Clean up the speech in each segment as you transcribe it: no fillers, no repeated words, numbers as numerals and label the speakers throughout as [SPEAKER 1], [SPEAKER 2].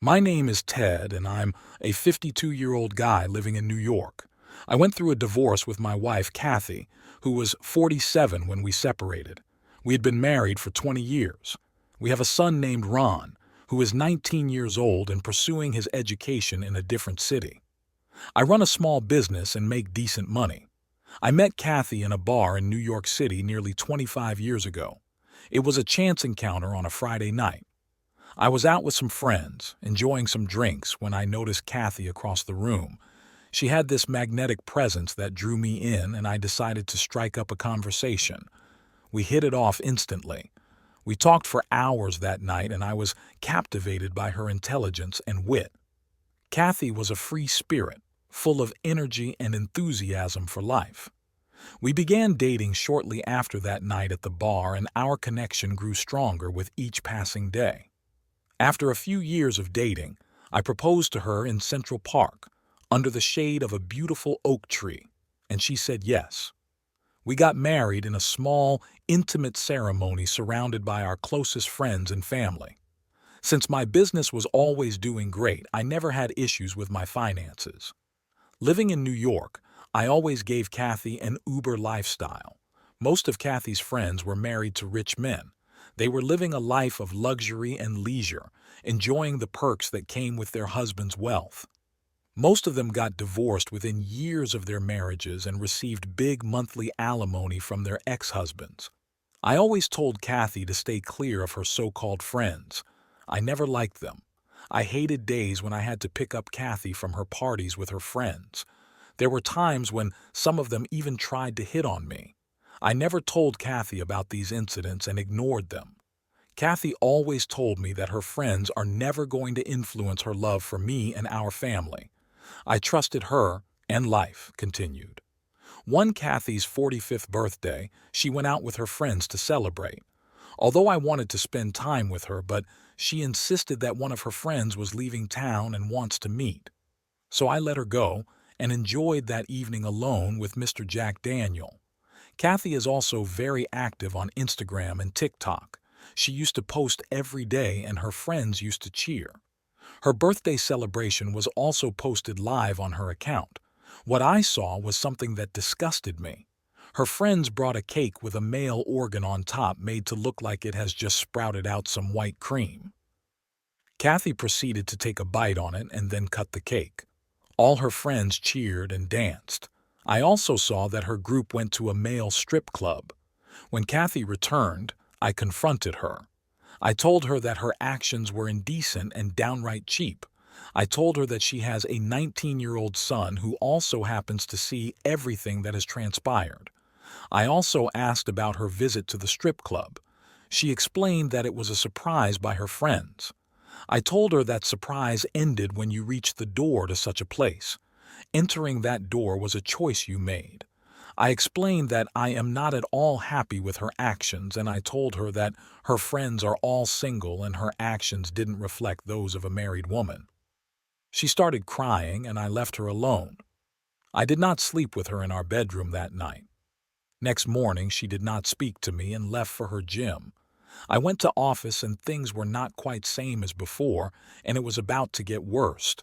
[SPEAKER 1] My name is Ted, and I'm a 52-year-old guy living in New York. I went through a divorce with my wife, Kathy, who was 47 when we separated. We had been married for 20 years. We have a son named Ron, who is 19 years old and pursuing his education in a different city. I run a small business and make decent money. I met Kathy in a bar in New York City nearly 25 years ago. It was a chance encounter on a Friday night. I was out with some friends, enjoying some drinks, when I noticed Kathy across the room. She had this magnetic presence that drew me in, and I decided to strike up a conversation. We hit it off instantly. We talked for hours that night, and I was captivated by her intelligence and wit. Kathy was a free spirit, full of energy and enthusiasm for life. We began dating shortly after that night at the bar, and our connection grew stronger with each passing day. After a few years of dating, I proposed to her in Central Park, under the shade of a beautiful oak tree, and she said yes. We got married in a small, intimate ceremony surrounded by our closest friends and family. Since my business was always doing great, I never had issues with my finances. Living in New York, I always gave Kathy an Uber lifestyle. Most of Kathy's friends were married to rich men. They were living a life of luxury and leisure, enjoying the perks that came with their husband's wealth. Most of them got divorced within years of their marriages and received big monthly alimony from their ex-husbands. I always told Kathy to stay clear of her so-called friends. I never liked them. I hated days when I had to pick up Kathy from her parties with her friends. There were times when some of them even tried to hit on me. I never told Kathy about these incidents and ignored them. Kathy always told me that her friends are never going to influence her love for me and our family. I trusted her, and life continued. One Kathy's 45th birthday, she went out with her friends to celebrate. Although I wanted to spend time with her, but she insisted that one of her friends was leaving town and wants to meet. So I let her go and enjoyed that evening alone with Mr. Jack Daniel. Kathy is also very active on Instagram and TikTok. She used to post every day, and her friends used to cheer. Her birthday celebration was also posted live on her account. What I saw was something that disgusted me. Her friends brought a cake with a male organ on top made to look like it has just sprouted out some white cream. Kathy proceeded to take a bite on it and then cut the cake. All her friends cheered and danced. I also saw that her group went to a male strip club. When Kathy returned, I confronted her. I told her that her actions were indecent and downright cheap. I told her that she has a 19-year-old son who also happens to see everything that has transpired. I also asked about her visit to the strip club. She explained that it was a surprise by her friends. I told her that surprise ended when you reached the door to such a place. Entering that door was a choice you made. I explained that I am not at all happy with her actions, and I told her that her friends are all single and her actions didn't reflect those of a married woman. She started crying, and I left her alone. I did not sleep with her in our bedroom that night. Next morning, she did not speak to me and left for her gym. I went to office, and things were not quite same as before, and it was about to get worse.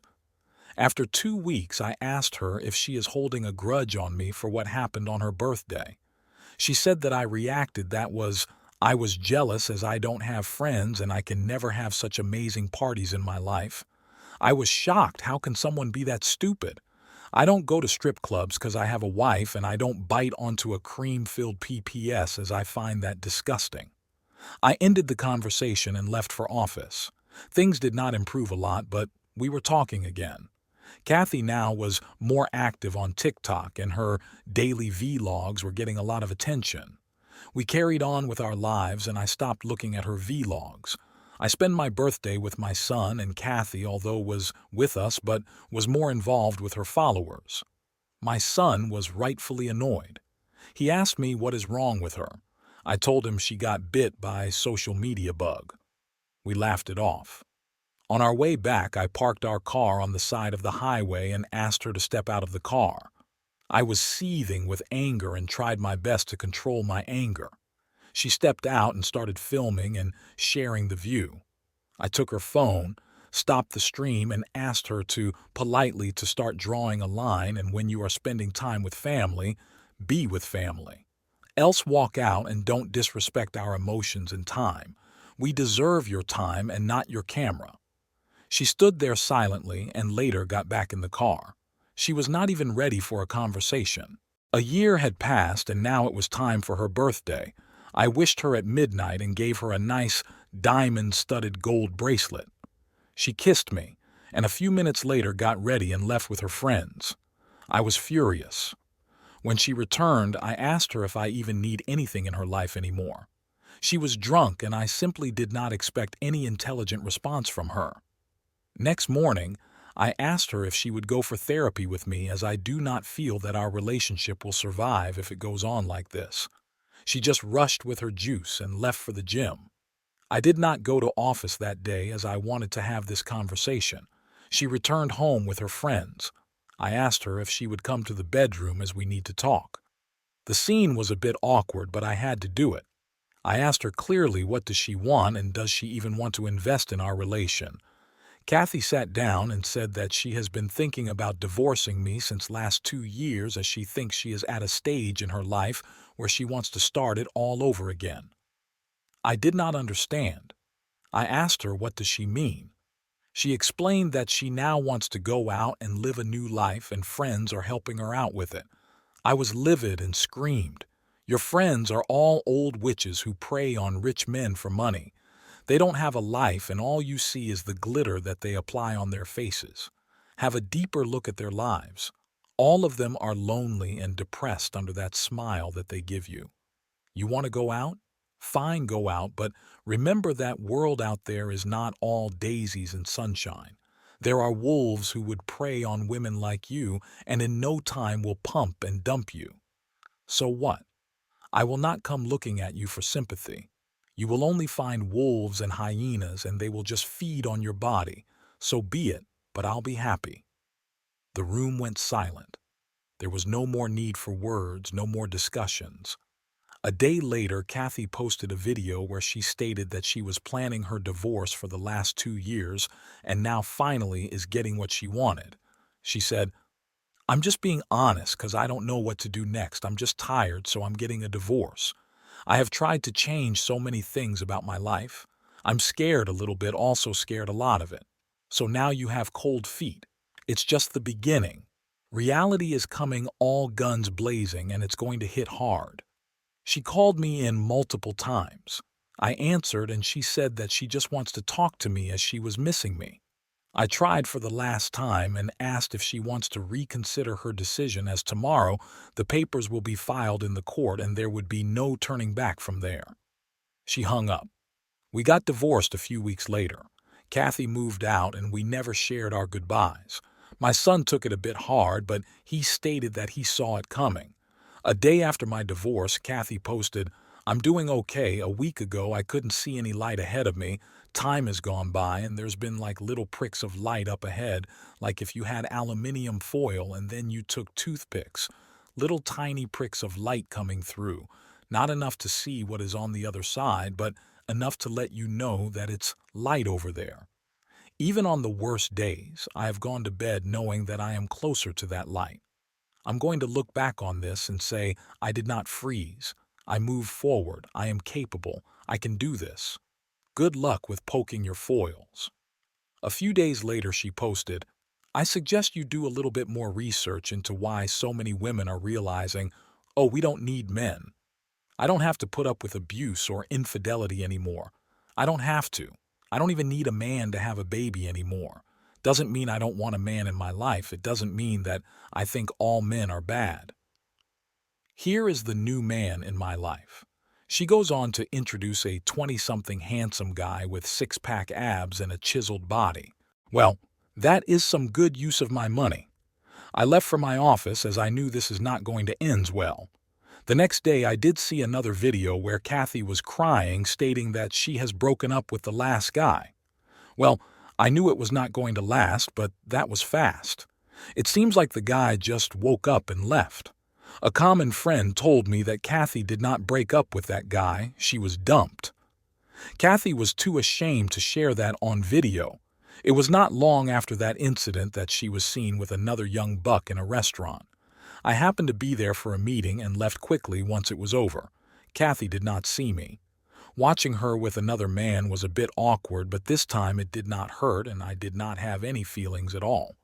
[SPEAKER 1] After 2 weeks, I asked her if she is holding a grudge on me for what happened on her birthday. She said that I was jealous as I don't have friends and I can never have such amazing parties in my life. I was shocked. How can someone be that stupid? I don't go to strip clubs because I have a wife, and I don't bite onto a cream-filled PPS as I find that disgusting. I ended the conversation and left for office. Things did not improve a lot, but we were talking again. Kathy now was more active on TikTok, and her daily vlogs were getting a lot of attention. We carried on with our lives, and I stopped looking at her vlogs. I spent my birthday with my son, and Kathy, although was with us, but was more involved with her followers. My son was rightfully annoyed. He asked me what is wrong with her. I told him she got bit by a social media bug. We laughed it off. On our way back, I parked our car on the side of the highway and asked her to step out of the car. I was seething with anger and tried my best to control my anger. She stepped out and started filming and sharing the view. I took her phone, stopped the stream and asked her to politely to start drawing a line, and when you are spending time with family, be with family. Else walk out and don't disrespect our emotions and time. We deserve your time and not your camera. She stood there silently and later got back in the car. She was not even ready for a conversation. A year had passed and now it was time for her birthday. I wished her at midnight and gave her a nice diamond-studded gold bracelet. She kissed me, and a few minutes later got ready and left with her friends. I was furious. When she returned, I asked her if I even need anything in her life anymore. She was drunk and I simply did not expect any intelligent response from her. Next morning, I asked her if she would go for therapy with me, as I do not feel that our relationship will survive if it goes on like this. She just rushed with her juice and left for the gym. I did not go to office that day as I wanted to have this conversation. She returned home with her friends. I asked her if she would come to the bedroom as we need to talk. The scene was a bit awkward, but I had to do it. I asked her clearly, what does she want and does she even want to invest in our relation? Kathy sat down and said that she has been thinking about divorcing me since last 2 years, as she thinks she is at a stage in her life where she wants to start it all over again. I did not understand. I asked her, what does she mean? She explained that she now wants to go out and live a new life and friends are helping her out with it. I was livid and screamed, "Your friends are all old witches who prey on rich men for money. They don't have a life and all you see is the glitter that they apply on their faces. Have a deeper look at their lives. All of them are lonely and depressed under that smile that they give you. You want to go out? Fine, go out, but remember that world out there is not all daisies and sunshine. There are wolves who would prey on women like you and in no time will pump and dump you. So what? I will not come looking at you for sympathy. You will only find wolves and hyenas and they will just feed on your body. So be it, but I'll be happy." The room went silent. There was no more need for words, no more discussions. A day later, Kathy posted a video where she stated that she was planning her divorce for the last 2 years and now finally is getting what she wanted. She said, "I'm just being honest because I don't know what to do next. I'm just tired, so I'm getting a divorce. I have tried to change so many things about my life. I'm scared a little bit, also scared a lot of it. So now you have cold feet. It's just the beginning. Reality is coming all guns blazing and it's going to hit hard." She called me in multiple times. I answered and she said that she just wants to talk to me as she was missing me. I tried for the last time and asked if she wants to reconsider her decision, as tomorrow the papers will be filed in the court and there would be no turning back from there. She hung up. We got divorced a few weeks later. Kathy moved out and we never shared our goodbyes. My son took it a bit hard, but he stated that he saw it coming. A day after my divorce, Kathy posted, "I'm doing okay. A week ago I couldn't see any light ahead of me. Time has gone by and there's been like little pricks of light up ahead, like if you had aluminum foil and then you took toothpicks. Little tiny pricks of light coming through. Not enough to see what is on the other side, but enough to let you know that it's light over there. Even on the worst days, I have gone to bed knowing that I am closer to that light. I'm going to look back on this and say, I did not freeze. I moved forward. I am capable. I can do this. Good luck with poking your foils." A few days later, she posted, "I suggest you do a little bit more research into why so many women are realizing, oh, we don't need men. I don't have to put up with abuse or infidelity anymore. I don't have to. I don't even need a man to have a baby anymore. Doesn't mean I don't want a man in my life. It doesn't mean that I think all men are bad. Here is the new man in my life." She goes on to introduce a 20-something handsome guy with six-pack abs and a chiseled body. Well, that is some good use of my money. I left for my office as I knew this is not going to end well. The next day I did see another video where Kathy was crying, stating that she has broken up with the last guy. Well, I knew it was not going to last, but that was fast. It seems like the guy just woke up and left. A common friend told me that Kathy did not break up with that guy, she was dumped. Kathy was too ashamed to share that on video. It was not long after that incident that she was seen with another young buck in a restaurant. I happened to be there for a meeting and left quickly once it was over. Kathy did not see me. Watching her with another man was a bit awkward, but this time it did not hurt and I did not have any feelings at all.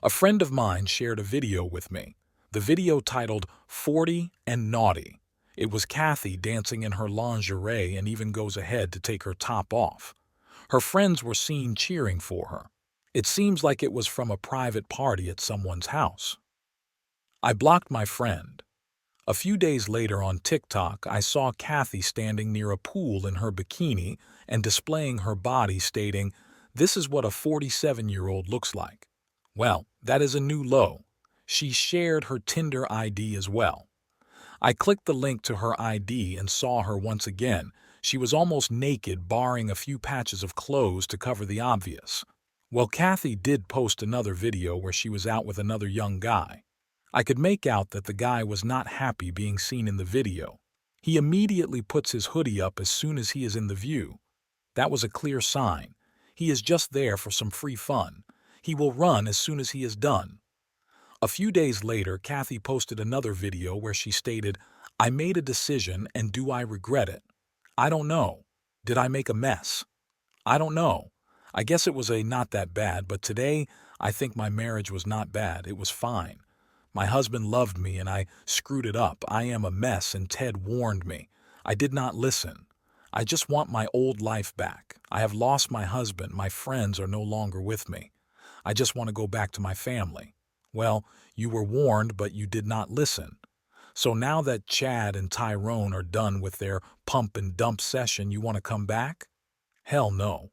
[SPEAKER 1] A friend of mine shared a video with me. The video titled 40 and Naughty. It was Kathy dancing in her lingerie and even goes ahead to take her top off. Her friends were seen cheering for her. It seems like it was from a private party at someone's house. I blocked my friend. A few days later on TikTok, I saw Kathy standing near a pool in her bikini and displaying her body, stating, "This is what a 47-year-old looks like." Well, that is a new low. She shared her Tinder ID as well. I clicked the link to her ID and saw her once again. She was almost naked, barring a few patches of clothes to cover the obvious. Well, Kathy did post another video where she was out with another young guy. I could make out that the guy was not happy being seen in the video. He immediately puts his hoodie up as soon as he is in the view. That was a clear sign. He is just there for some free fun. He will run as soon as he is done. A few days later, Kathy posted another video where she stated, "I made a decision and do I regret it? I don't know. Did I make a mess? I don't know. I guess it was not that bad, but today I think my marriage was not bad. It was fine. My husband loved me and I screwed it up. I am a mess and Ted warned me. I did not listen. I just want my old life back. I have lost my husband. My friends are no longer with me. I just want to go back to my family." Well, you were warned, but you did not listen. So now that Chad and Tyrone are done with their pump and dump session, you want to come back? Hell no.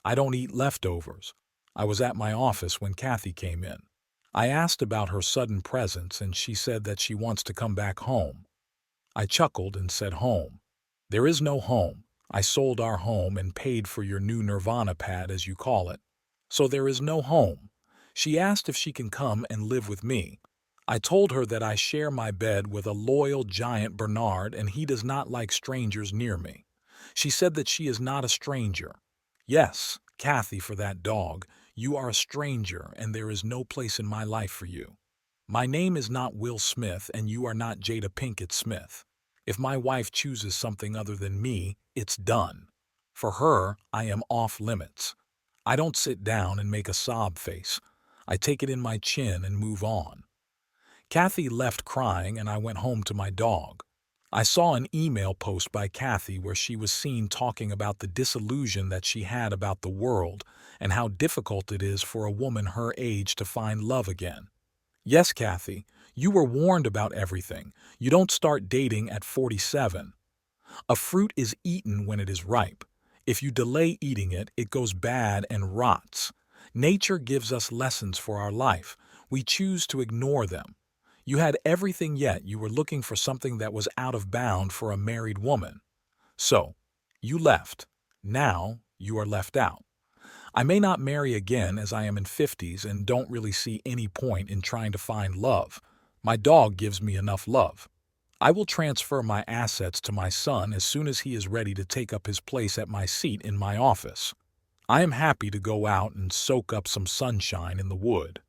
[SPEAKER 1] I don't eat leftovers. I was at my office when Kathy came in. I asked about her sudden presence and she said that she wants to come back home. I chuckled and said home. There is no home. I sold our home and paid for your new Nirvana pad, as you call it. So there is no home. She asked if she can come and live with me. I told her that I share my bed with a loyal giant Bernard and he does not like strangers near me. She said that she is not a stranger. Yes, Kathy, for that dog, you are a stranger and there is no place in my life for you. My name is not Will Smith and you are not Jada Pinkett Smith. If my wife chooses something other than me, it's done. For her, I am off limits. I don't sit down and make a sob face. I take it in my chin and move on. Kathy left crying and I went home to my dog. I saw an email post by Kathy where she was seen talking about the disillusion that she had about the world and how difficult it is for a woman her age to find love again. Yes, Kathy, you were warned about everything. You don't start dating at 47. A fruit is eaten when it is ripe. If you delay eating it, it goes bad and rots. Nature gives us lessons for our life. We choose to ignore them. You had everything, yet you were looking for something that was out of bound for a married woman. So, you left. Now, you are left out. I may not marry again as I am in 50s and don't really see any point in trying to find love. My dog gives me enough love. I will transfer my assets to my son as soon as he is ready to take up his place at my seat in my office. I am happy to go out and soak up some sunshine in the wood.